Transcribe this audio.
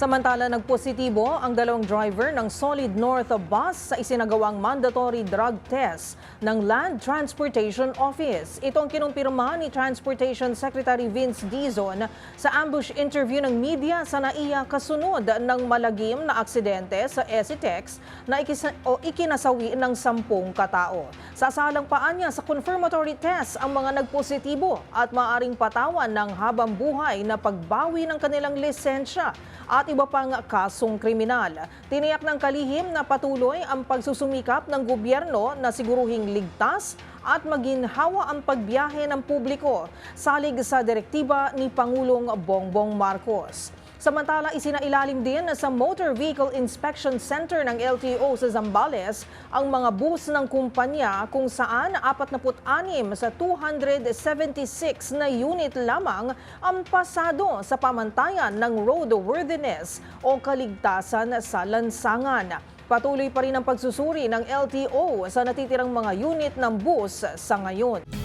Samantala, nagpositibo ang dalawang driver ng Solid North bus sa isinagawang mandatory drug test ng Land Transportation Office. Ito ang kinumpirma ni Transportation Secretary Vince Dizon sa ambush interview ng media sa NAIA kasunod ng malagim na aksidente sa ECTEX na ikinasawi ng 10 katao. Sasalang pa niya sa confirmatory test ang mga nagpositibo at maaring patawan ng habang buhay na pagbawi ng kanilang lisensya at iba pang kasong kriminal. Tiniyak ng kalihim na patuloy ang pagsusumikap ng gobyerno na siguruhing ligtas at maginhawa ang pagbiyahe ng publiko, salig sa direktiba ni Pangulong Bongbong Marcos. Samantala, isinailalim din sa Motor Vehicle Inspection Center ng LTO sa Zambales ang mga bus ng kumpanya kung saan 46 sa 276 na unit lamang ang pasado sa pamantayan ng roadworthiness o kaligtasan sa lansangan. Patuloy pa rin ang pagsusuri ng LTO sa natitirang mga unit ng bus sa ngayon.